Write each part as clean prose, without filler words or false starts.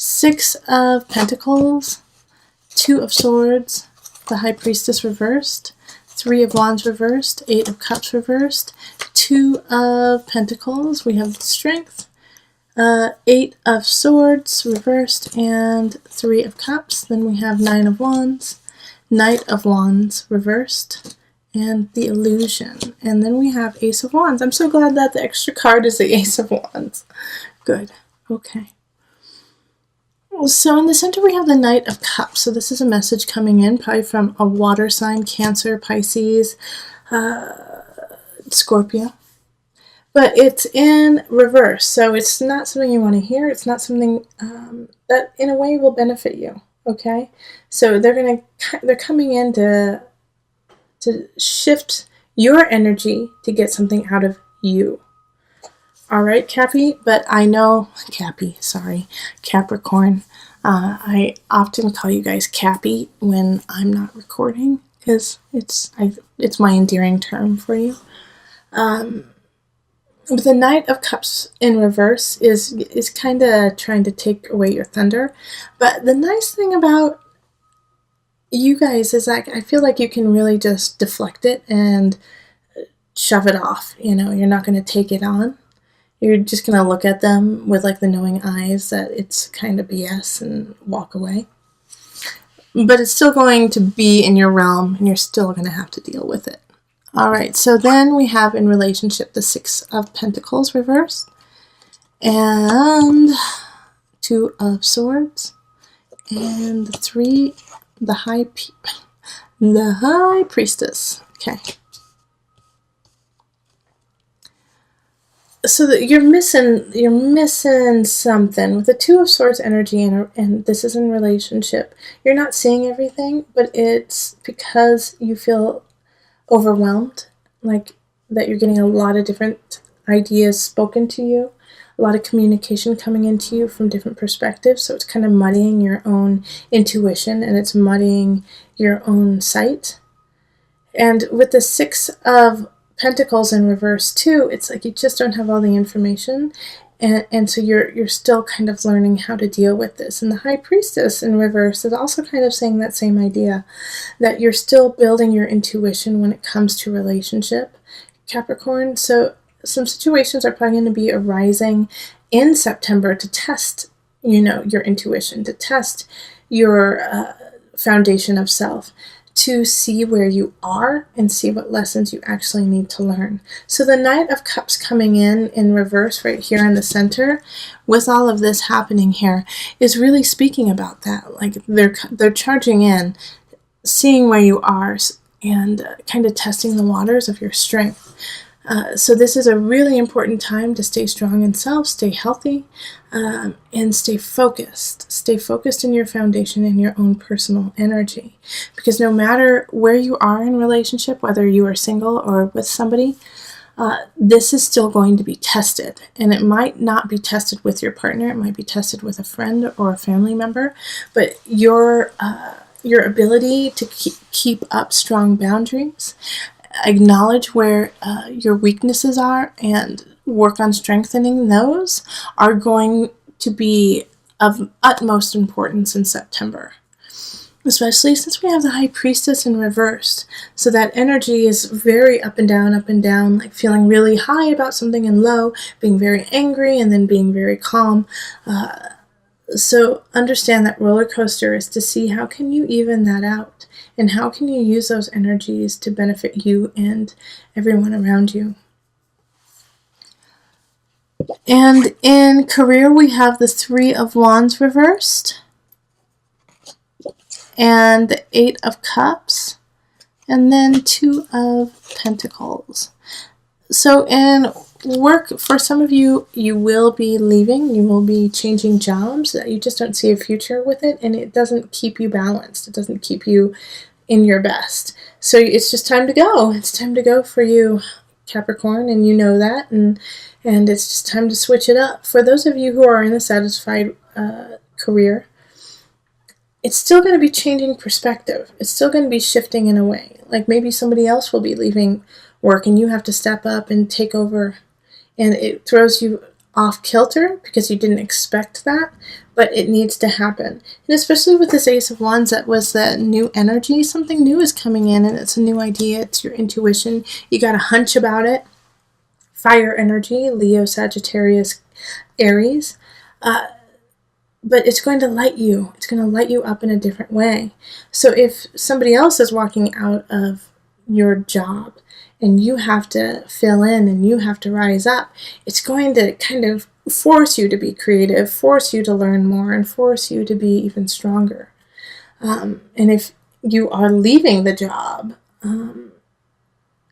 Six of Pentacles, Two of Swords, the High Priestess reversed, Three of Wands reversed, Eight of Cups reversed, Two of Pentacles, we have Strength, Eight of Swords reversed, and Three of Cups. Then we have Nine of Wands, Knight of Wands reversed, and the Illusion. And then we have Ace of Wands. I'm so glad that the extra card is the Ace of Wands. Good. Okay. So in the center we have the Knight of Cups. So this is a message coming in probably from a water sign, Cancer, Pisces, Scorpio. But it's in reverse, so it's not something you want to hear. It's not something that in a way will benefit you. Okay, so they're coming in to shift your energy to get something out of you. All right, Cappy. But I know Capricorn. I often call you guys Cappy when I'm not recording because it's my endearing term for you. The Knight of Cups in reverse is kind of trying to take away your thunder. But the nice thing about you guys is like I feel like you can really just deflect it and shove it off. You know, you're not going to take it on. You're just going to look at them with like the knowing eyes that it's kind of BS and walk away. But it's still going to be in your realm and you're still going to have to deal with it. Alright, so then we have in relationship the Six of Pentacles reversed, and Two of Swords, and the High Priestess. Okay. So that you're missing something with the Two of Swords energy, and this is in relationship. You're not seeing everything, but it's because you feel overwhelmed, like that you're getting a lot of different ideas spoken to you, a lot of communication coming into you from different perspectives, so it's kind of muddying your own intuition and it's muddying your own sight. And with the Six of Pentacles in reverse too, it's like you just don't have all the information, and so you're still kind of learning how to deal with this. And the High Priestess in reverse is also kind of saying that same idea, that you're still building your intuition when it comes to relationship, Capricorn. So some situations are probably going to be arising in September to test, your intuition, to test your foundation of self, to see where you are and see what lessons you actually need to learn. So the Knight of Cups coming in reverse right here in the center, with all of this happening here, is really speaking about that. Like they're charging in, seeing where you are, and kind of testing the waters of your strength. So this is a really important time to stay strong in self, stay healthy, and stay focused. Stay focused in your foundation and your own personal energy. Because no matter where you are in relationship, whether you are single or with somebody, this is still going to be tested. And it might not be tested with your partner. It might be tested with a friend or a family member. But your ability to keep up strong boundaries, acknowledge where your weaknesses are, and work on strengthening those are going to be of utmost importance in September. Especially since we have the High Priestess in reverse. So that energy is very up and down, like feeling really high about something and low, being very angry and then being very calm. So understand that roller coaster is to see how can you even that out, and how can you use those energies to benefit you and everyone around you. And in career, we have the Three of Wands reversed, and the Eight of Cups, and then Two of Pentacles. So in work, for some of you, you will be leaving, you will be changing jobs, that you just don't see a future with it, and it doesn't keep you balanced. It doesn't keep you in your best. So it's just time to go. It's time to go for you, Capricorn, and you know that, and it's just time to switch it up. For those of you who are in a satisfied career, it's still going to be changing perspective. It's still going to be shifting in a way. Like maybe somebody else will be leaving work and you have to step up and take over, and it throws you off kilter because you didn't expect that, but it needs to happen. And especially with this Ace of Wands, that was the new energy. Something new is coming in, and it's a new idea. It's your intuition. You got a hunch about it. Fire energy, Leo, Sagittarius, Aries. But it's going to light you. It's going to light you up in a different way. So if somebody else is walking out of your job and you have to fill in and you have to rise up, it's going to kind of force you to be creative, force you to learn more, and force you to be even stronger. And if you are leaving the job,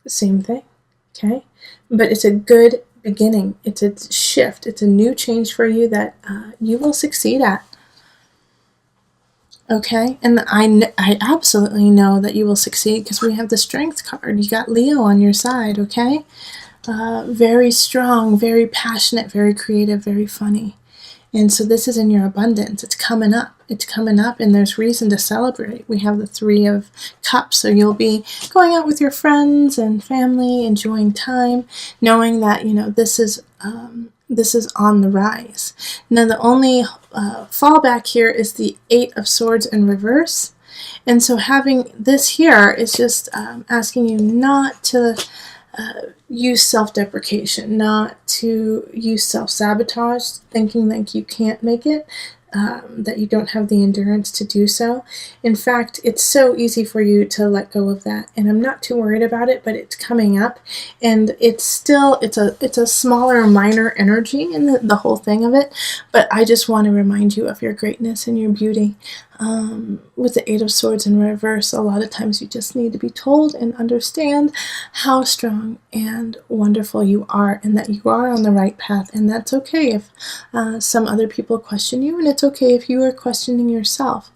same thing, okay? But it's a good beginning. It's a shift. It's a new change for you that you will succeed at. Okay, and I absolutely know that you will succeed because we have the Strength card. You got Leo on your side, okay? Very strong, very passionate, very creative, very funny. And so this is in your abundance. It's coming up. It's coming up, and there's reason to celebrate. We have the Three of Cups, so you'll be going out with your friends and family, enjoying time, knowing that, you know, this is on the rise. Now, the only fallback here is the Eight of Swords in reverse. And so having this here is just asking you not to use self-deprecation, not to use self-sabotage, thinking like you can't make it, that you don't have the endurance to do so. In fact, it's so easy for you to let go of that, and I'm not too worried about it, but it's coming up, and it's a smaller, minor energy in the whole thing of it, but I just want to remind you of your greatness and your beauty. With the Eight of Swords in reverse, a lot of times you just need to be told and understand how strong and wonderful you are, and that you are on the right path. And that's okay if some other people question you, and it's okay if you are questioning yourself.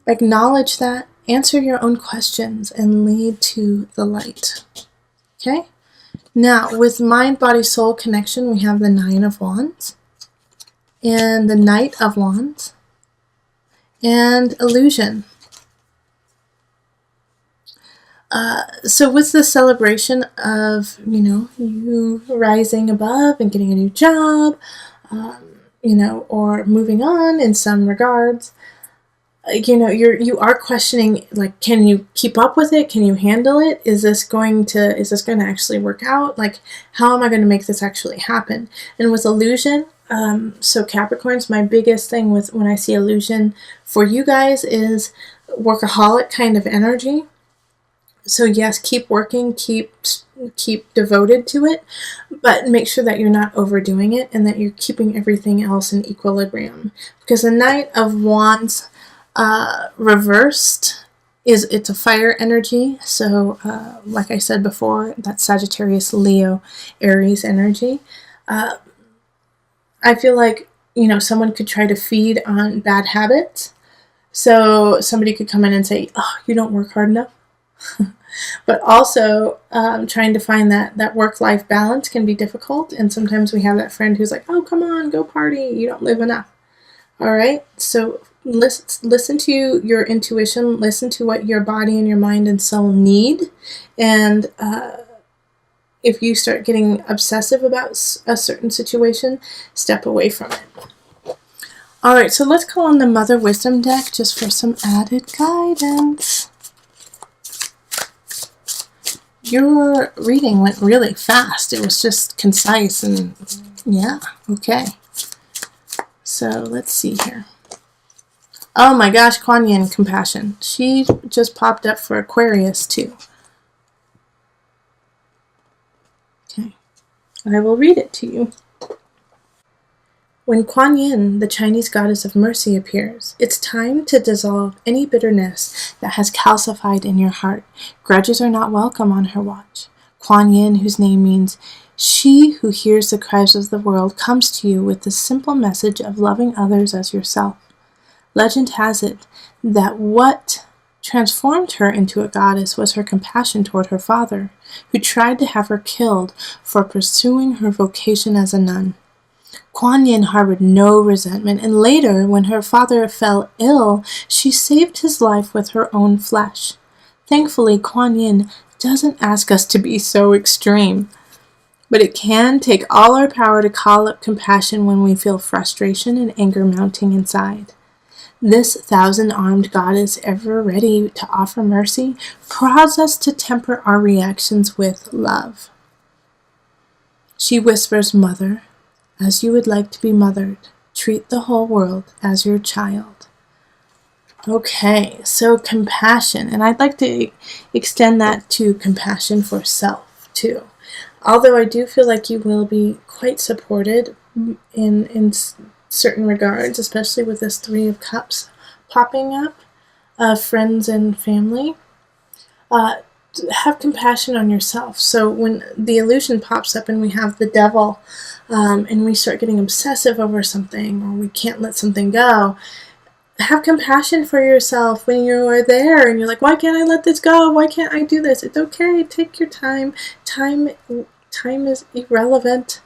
Acknowledge that, answer your own questions, and lead to the light. Okay? Now, with mind, body, soul connection, we have the Nine of Wands and the Knight of Wands and illusion. So with the celebration of, you rising above and getting a new job, or moving on in some regards, you are questioning, like, can you keep up with it? Can you handle it? Is this going to actually work out? Like, how am I going to make this actually happen? And with illusion, so Capricorns, my biggest thing with when I see illusion for you guys is workaholic kind of energy. So yes, keep working, keep devoted to it, but make sure that you're not overdoing it and that you're keeping everything else in equilibrium. Because the Knight of Wands reversed it's a fire energy. So like I said before, that's Sagittarius, Leo, Aries energy. I feel like, someone could try to feed on bad habits. So somebody could come in and say, oh, you don't work hard enough. But also trying to find that work-life balance can be difficult. And sometimes we have that friend who's like, oh, come on, go party. You don't live enough. All right. So listen to your intuition. Listen to what your body and your mind and soul need. And if you start getting obsessive about a certain situation, step away from it. All right, so let's call on the Mother Wisdom deck just for some added guidance. Your reading went really fast. It was just concise and yeah, okay. So let's see here. Oh my gosh, Kuan Yin, compassion. She just popped up for Aquarius too. Okay, I will read it to you. When Kuan Yin, the Chinese goddess of mercy, appears, it's time to dissolve any bitterness that has calcified in your heart. Grudges are not welcome on her watch. Kuan Yin, whose name means she who hears the cries of the world, comes to you with the simple message of loving others as yourself. Legend has it that what transformed her into a goddess was her compassion toward her father, who tried to have her killed for pursuing her vocation as a nun. Kuan Yin harbored no resentment, and later, when her father fell ill, she saved his life with her own flesh. Thankfully, Kuan Yin doesn't ask us to be so extreme. But it can take all our power to call up compassion when we feel frustration and anger mounting inside. This 1,000-armed goddess, ever ready to offer mercy, prods us to temper our reactions with love. She whispers, "Mother, as you would like to be mothered, treat the whole world as your child." Okay, so compassion, and I'd like to extend that to compassion for self, too. Although I do feel like you will be quite supported in certain regards, especially with this Three of Cups popping up, friends and family. Have compassion on yourself. So when the illusion pops up and we have the devil, and we start getting obsessive over something, or we can't let something go, have compassion for yourself when you are there and you're like, why can't I let this go? Why can't I do this? It's okay. Take your time. Time is irrelevant.